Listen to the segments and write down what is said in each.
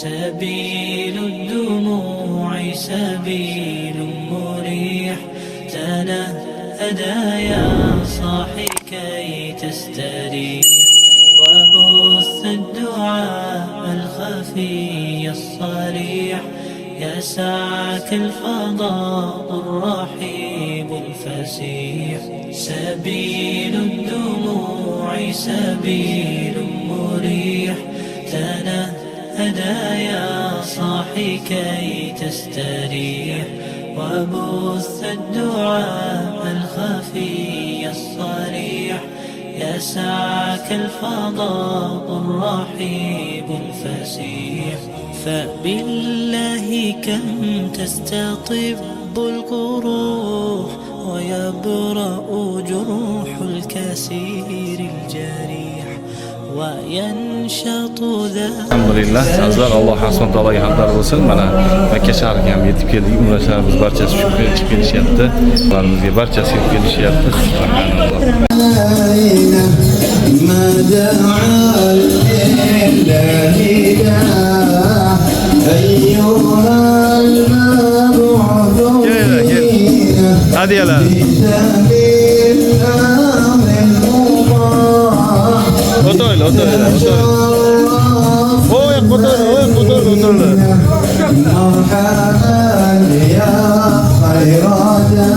سبيل الدموع سبيل مريح تنهدى يا صاحي كي تستريح وبث الدعاء الخفي الصريح يسعك الفضاء الرحيب الفسيح سبيل الدموع سبيل مريح تنهدى يا صاحي كي تستريح وبث الدعاء الخفي الصريح يسعك الفضاء الرحيب الفسيح فبالله كم تستطب القروح ويبرأ جروح الكسير الجريح وينشط ذا. الحمد لله azizlar Alloh subhanahu va taologa hamdlar bo'lsin. Mana Makka shahriga ham yetib keldik. Umra shahrimiz barchasi shu kunga chiqib kelishyapti. Ularga barchasi yetib kelishyapti. Hadi yala. Otoyla. Oy, otoyla. Marhaban ya hayrada.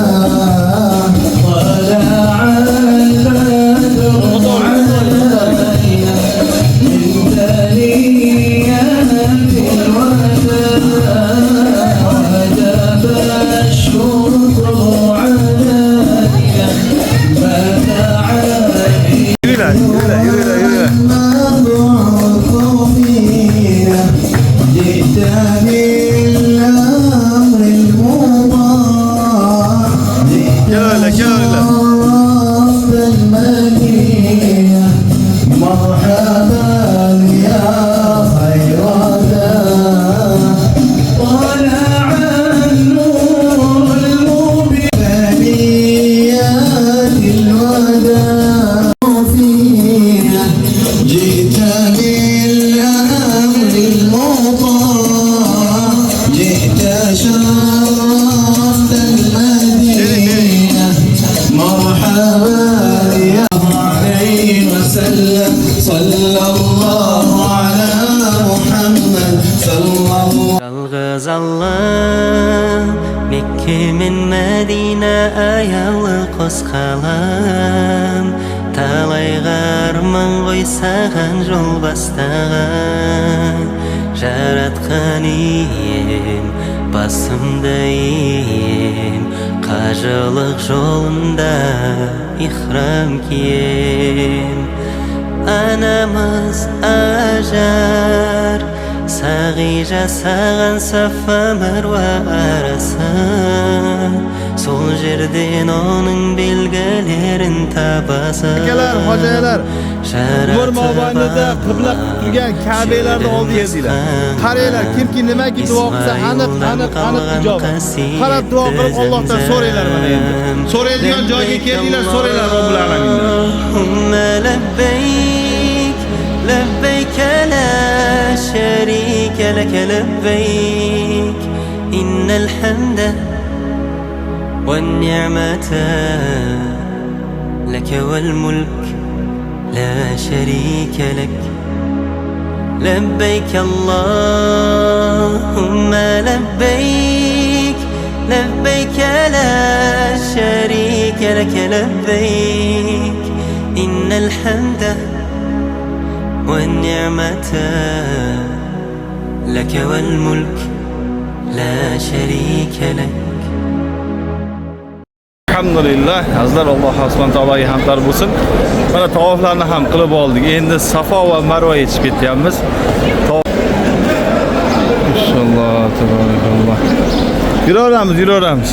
Mekke min Medine ayalı qosqalam talay garman qoysag'an jol bastag'an jaratqan iyim basımdayım qajılık jolunda ihram kiyim anamız ajar Sağıca sağan Safa Merve arası Sol жерден onun belgelerin tabası Akalar, hocalar Umar mobaynida qibla turgan Ka'belarni oldiga yezinglar. Qaranglar, kimki nimaki duo qilsa aniq ijobat. Qarab duo qilib Allohdan so'ranglar mana endi. So'raydigan joyga keldinglar, so'ranglar Robbul alamindan. لبيك لا شريك لك لبيك إن الحمد والنعمة لك والملك لا شريك لك لبيك اللهم لبيك لبيك لا شريك لك لبيك إن الحمد والنعمة لك والملك لا شريك لك. Alhamdulillah, azizlar Alloh subhanahu va taologa hamdlar bo'lsin. Mana tavoflarni ham qilib oldik. Endi Safo va Marva yetib ketyapmiz. Inshaalloh, tabarakalloh. Yuraveramiz.